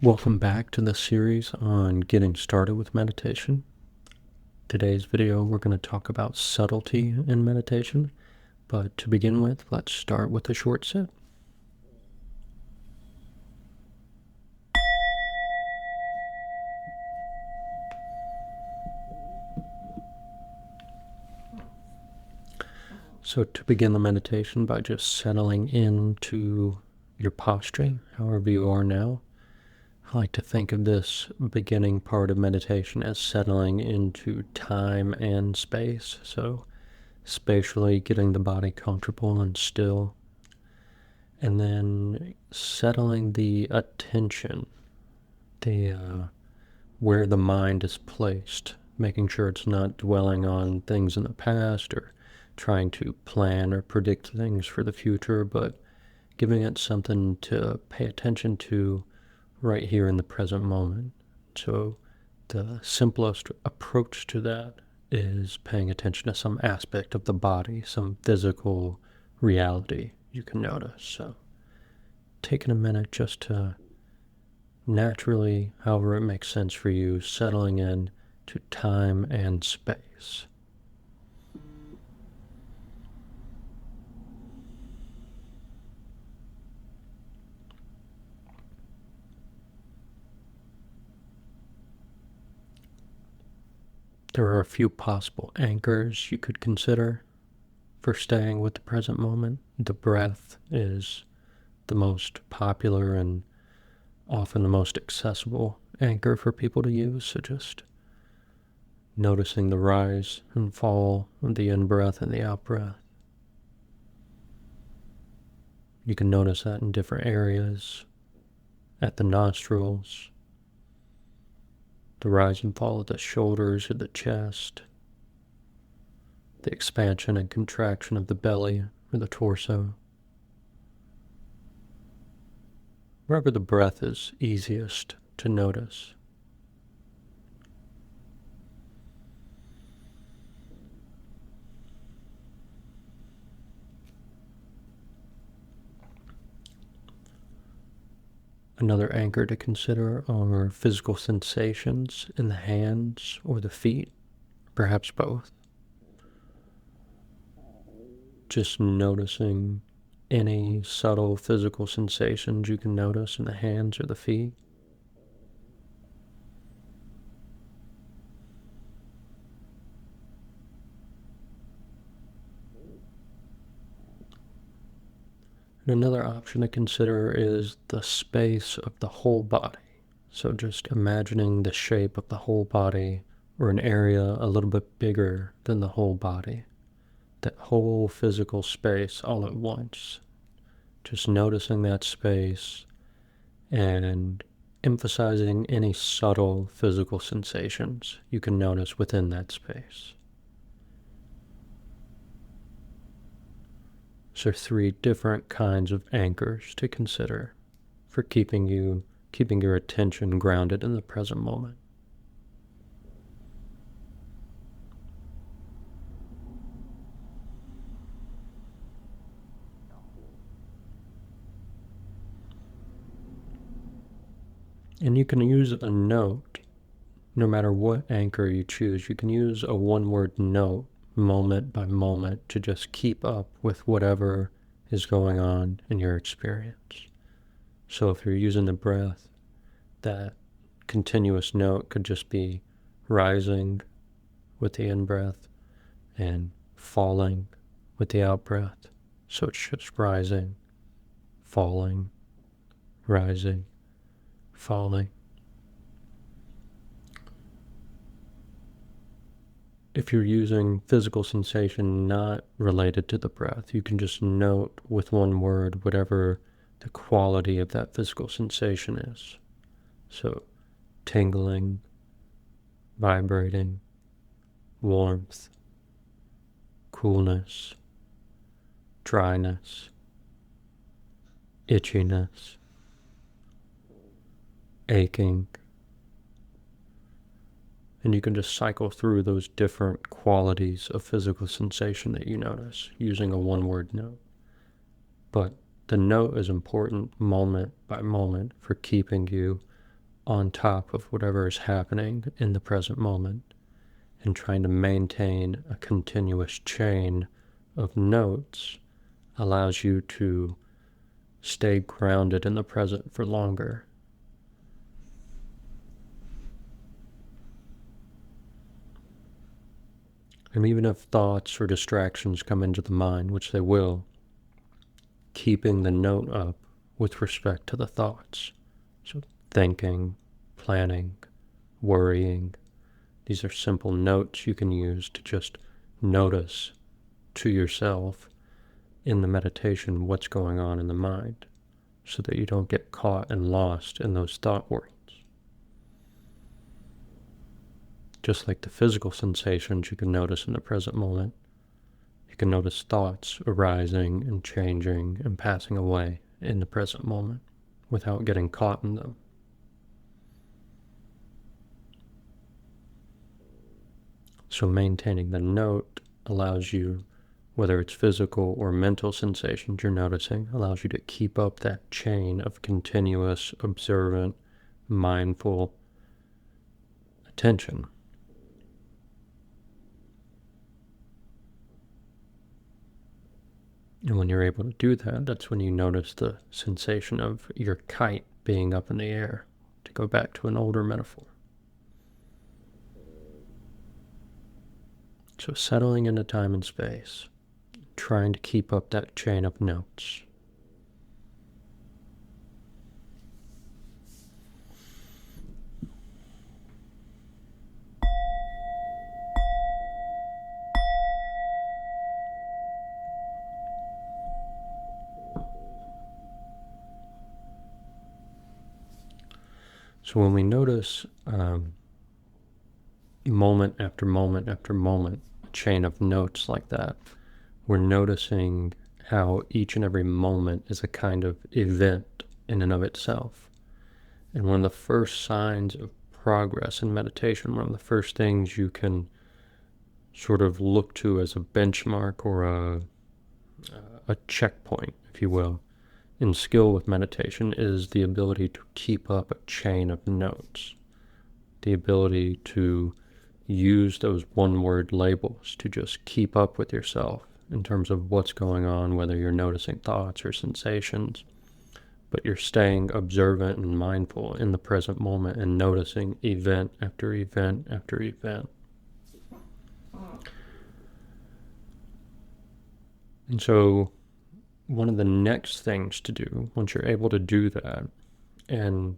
Welcome back to the series on getting started with meditation. Today's video we're going to talk about subtlety in meditation, but to begin with, let's start with a short sit. So to begin the meditation by just settling into your posture, however you are now, I like to think of this beginning part of meditation as settling into time and space. So spatially getting the body comfortable and still, and then settling the attention, where the mind is placed, making sure it's not dwelling on things in the past or trying to plan or predict things for the future, but giving it something to pay attention to right here in the present moment. So the simplest approach to that is paying attention to some aspect of the body, some physical reality you can notice. So taking a minute just to naturally, however it makes sense for you, settling in to time and space. There are a few possible anchors you could consider for staying with the present moment. The breath is the most popular and often the most accessible anchor for people to use. So just noticing the rise and fall of the in-breath and the out-breath. You can notice that in different areas, at the nostrils, the rise and fall of the shoulders or the chest, the expansion and contraction of the belly or the torso. Wherever the breath is easiest to notice. Another anchor to consider are physical sensations in the hands or the feet, perhaps both. Just noticing any subtle physical sensations you can notice in the hands or the feet. And another option to consider is the space of the whole body. So just imagining the shape of the whole body or an area a little bit bigger than the whole body. That whole physical space all at once. Just noticing that space and emphasizing any subtle physical sensations you can notice within that space. So 3 different kinds of anchors to consider for keeping your attention grounded in the present moment. And you can use a note, no matter what anchor you choose. You can use a one-word note moment by moment to just keep up with whatever is going on in your experience. So if you're using the breath, that continuous note could just be rising with the in-breath and falling with the out-breath. So it's just rising, falling, rising, falling. If you're using physical sensation not related to the breath, you can just note with one word whatever the quality of that physical sensation is. So tingling, vibrating, warmth, coolness, dryness, itchiness, aching. And you can just cycle through those different qualities of physical sensation that you notice using a one-word note. But the note is important moment by moment for keeping you on top of whatever is happening in the present moment, and trying to maintain a continuous chain of notes allows you to stay grounded in the present for longer. And even if thoughts or distractions come into the mind, which they will, keeping the note up with respect to the thoughts. So thinking, planning, worrying. These are simple notes you can use to just notice to yourself in the meditation what's going on in the mind, so that you don't get caught and lost in those thought worlds. Just like the physical sensations you can notice in the present moment, you can notice thoughts arising and changing and passing away in the present moment without getting caught in them. So maintaining the note allows you, whether it's physical or mental sensations you're noticing, allows you to keep up that chain of continuous, observant, mindful attention. And when you're able to do that, that's when you notice the sensation of your kite being up in the air, to go back to an older metaphor. So settling into time and space, trying to keep up that chain of notes. So when we notice moment after moment after moment, a chain of notes like that, we're noticing how each and every moment is a kind of event in and of itself. And one of the first signs of progress in meditation, one of the first things you can sort of look to as a benchmark or a checkpoint, if you will, in skill with meditation, is the ability to keep up a chain of notes. The ability to use those one-word labels to just keep up with yourself in terms of what's going on, whether you're noticing thoughts or sensations, but you're staying observant and mindful in the present moment and noticing event after event after event. And so one of the next things to do, once you're able to do that, and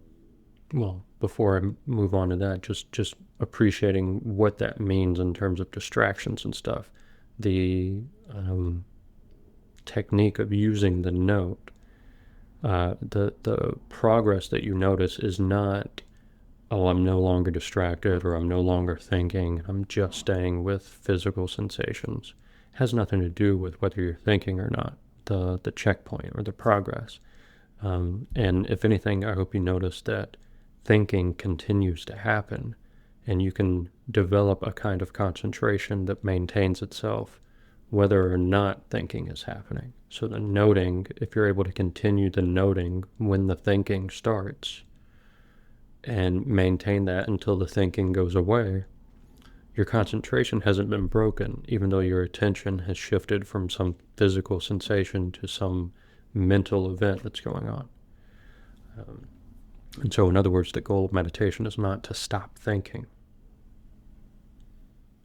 well, before I move on to that, just appreciating what that means in terms of distractions and stuff. The technique of using the note, the progress that you notice is not, oh, I'm no longer distracted or I'm no longer thinking, I'm just staying with physical sensations. It has nothing to do with whether you're thinking or not, the checkpoint or the progress. And if anything, I hope you notice that thinking continues to happen, and you can develop a kind of concentration that maintains itself whether or not thinking is happening. So the noting, if you're able to continue the noting when the thinking starts and maintain that until the thinking goes away, your concentration hasn't been broken, even though your attention has shifted from some physical sensation to some mental event that's going on. And so, in other words, the goal of meditation is not to stop thinking.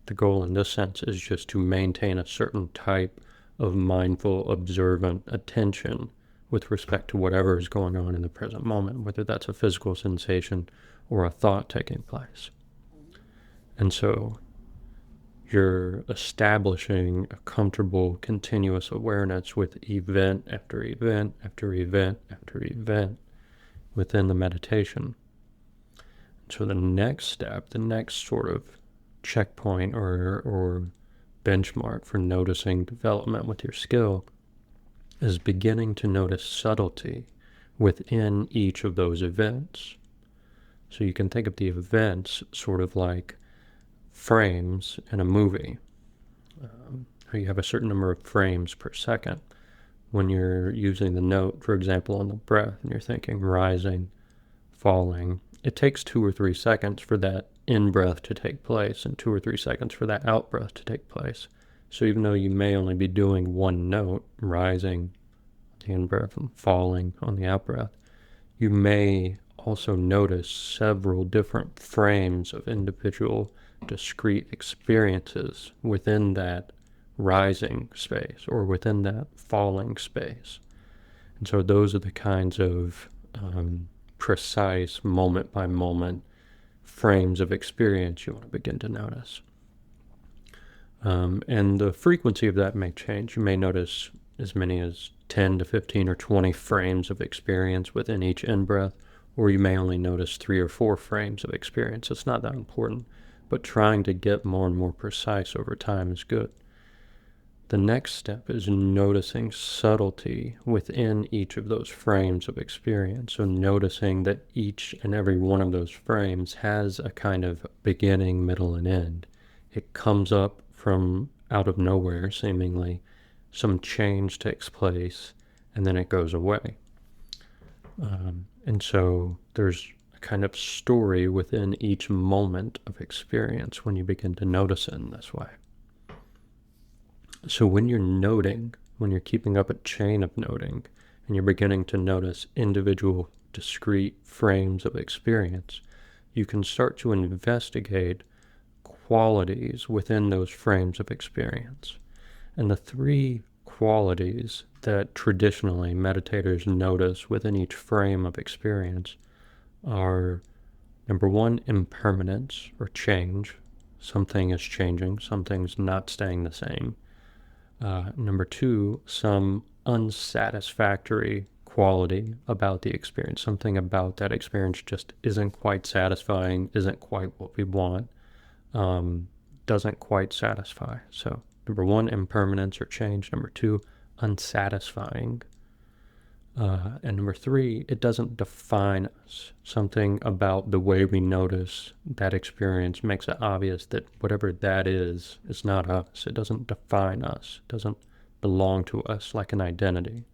The goal in this sense is just to maintain a certain type of mindful, observant attention with respect to whatever is going on in the present moment, whether that's a physical sensation or a thought taking place. And so you're establishing a comfortable, continuous awareness with event after event after event after event within the meditation. So the next step, the next sort of checkpoint or benchmark for noticing development with your skill is beginning to notice subtlety within each of those events. So you can think of the events sort of like frames in a movie. You have a certain number of frames per second. When you're using the note, for example, on the breath, and you're thinking rising, falling, it takes 2 or 3 seconds for that in-breath to take place and 2 or 3 seconds for that out-breath to take place. So even though you may only be doing one note, rising on the in-breath and falling on the out-breath, you may also notice several different frames of individual discrete experiences within that rising space or within that falling space. And so those are the kinds of precise moment by moment frames of experience you want to begin to notice. And the frequency of that may change. You may notice as many as 10 to 15 or 20 frames of experience within each in-breath, or you may only notice 3 or 4 frames of experience. It's not that important, but trying to get more and more precise over time is good. The next step is noticing subtlety within each of those frames of experience. So noticing that each and every one of those frames has a kind of beginning, middle, and end. It comes up from out of nowhere, seemingly. Some change takes place, and then it goes away. And so there's a kind of story within each moment of experience when you begin to notice it in this way. So when you're noting, when you're keeping up a chain of noting, and you're beginning to notice individual discrete frames of experience, you can start to investigate qualities within those frames of experience. And the 3 qualities that traditionally meditators notice within each frame of experience are, number 1, impermanence or change. Something is changing, something's not staying the same. Number 2, some unsatisfactory quality about the experience. Something about that experience just isn't quite satisfying, isn't quite what we want, doesn't quite satisfy. So number 1, impermanence or change. Number 2, unsatisfying. And number 3, it doesn't define us. Something about the way we notice that experience makes it obvious that whatever that is not us. It doesn't define us. It doesn't belong to us like an identity.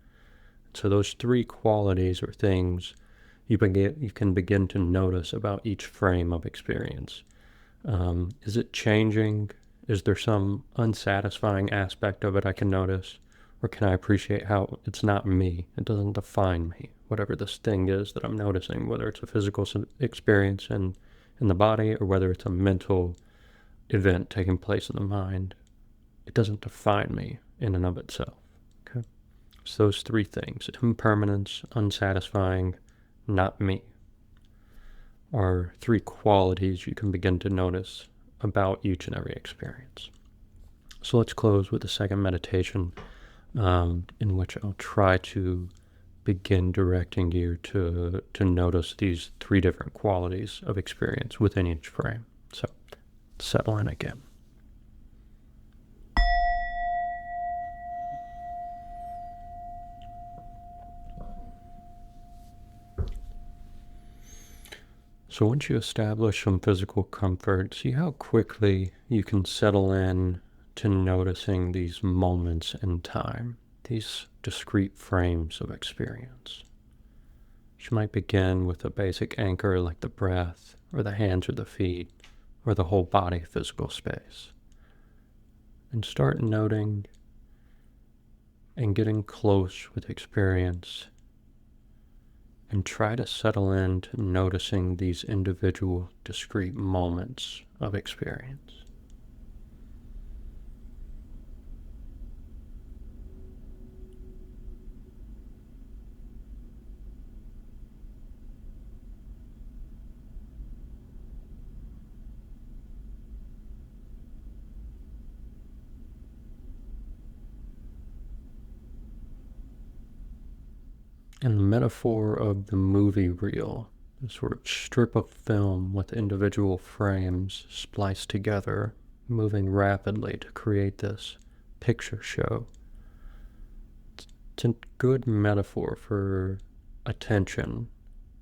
So those 3 qualities or things you can begin to notice about each frame of experience. Is it changing? Is there some unsatisfying aspect of it I can notice? Or can I appreciate how it's not me? It doesn't define me, whatever this thing is that I'm noticing, whether it's a physical experience in the body or whether it's a mental event taking place in the mind. It doesn't define me in and of itself. Okay? So those 3 things, impermanence, unsatisfying, not me, are 3 qualities you can begin to notice about each and every experience. So let's close with the second meditation, in which I'll try to begin directing you to notice these 3 different qualities of experience within each frame. So settle in again. So once you establish some physical comfort, see how quickly you can settle in to noticing these moments in time, these discrete frames of experience. You might begin with a basic anchor like the breath, or the hands or the feet, or the whole body physical space. And start noting and getting close with experience, and try to settle into noticing these individual discrete moments of experience. And the metaphor of the movie reel, the sort of strip of film with individual frames spliced together, moving rapidly to create this picture show. It's a good metaphor for attention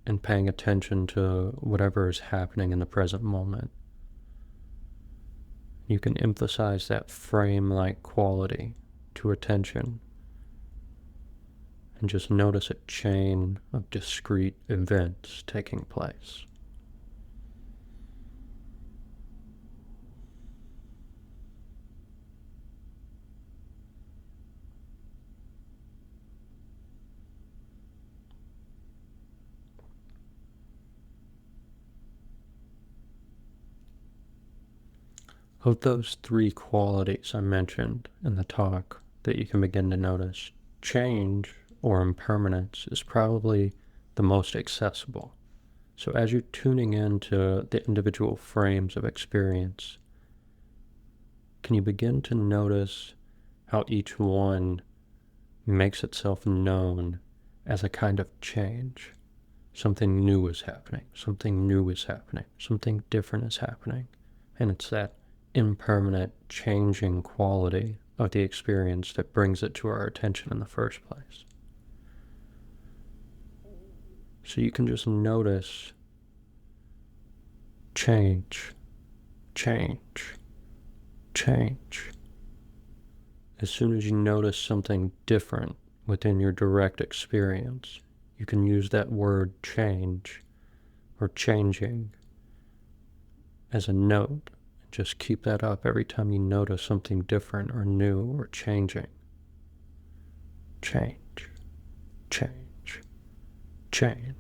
and paying attention to whatever is happening in the present moment. You can emphasize that frame-like quality to attention and just notice a chain of discrete events taking place Of those three qualities I mentioned in the talk that you can begin to notice, change or impermanence is probably the most accessible. So as you're tuning into the individual frames of experience, can you begin to notice how each one makes itself known as a kind of change? Something new is happening, something new is happening, something different is happening. And it's that impermanent, changing quality of the experience that brings it to our attention in the first place. So you can just notice change, change, change. As soon as you notice something different within your direct experience, you can use that word change or changing as a note. Just keep that up every time you notice something different or new or changing. Change, change, change.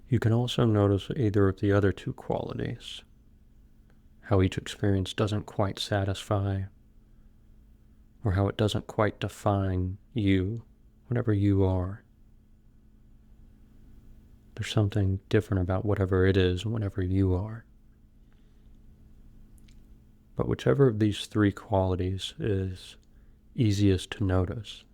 You can also notice either of the other two qualities, how each experience doesn't quite satisfy, or how it doesn't quite define you, whatever you are. There's something different about whatever it is, whatever you are. But whichever of these three qualities is easiest to notice,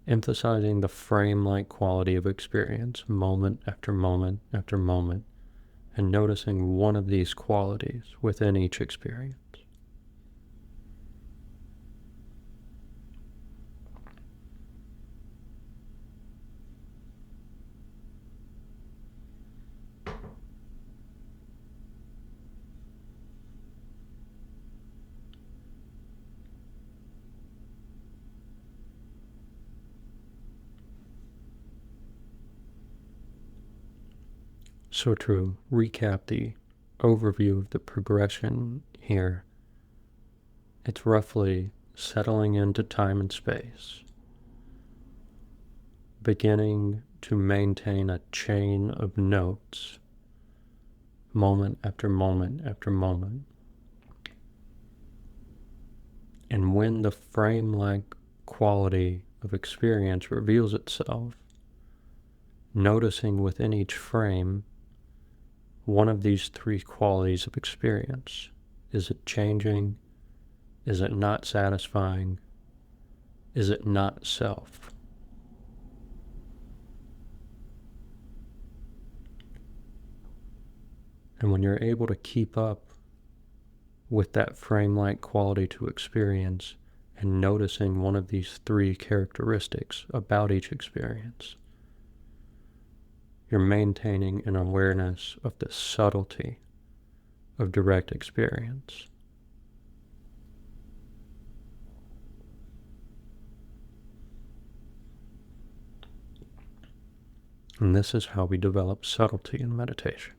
emphasizing the frame-like quality of experience moment after moment after moment, and noticing one of these qualities within each experience. So to recap the overview of the progression here, it's roughly settling into time and space, beginning to maintain a chain of notes, moment after moment after moment. And when the frame-like quality of experience reveals itself, noticing within each frame one of these three qualities of experience. Is it changing? Is it not satisfying? Is it not self? And when you're able to keep up with that frame-like quality to experience and noticing one of these three characteristics about each experience, you're maintaining an awareness of the subtlety of direct experience. And this is how we develop subtlety in meditation.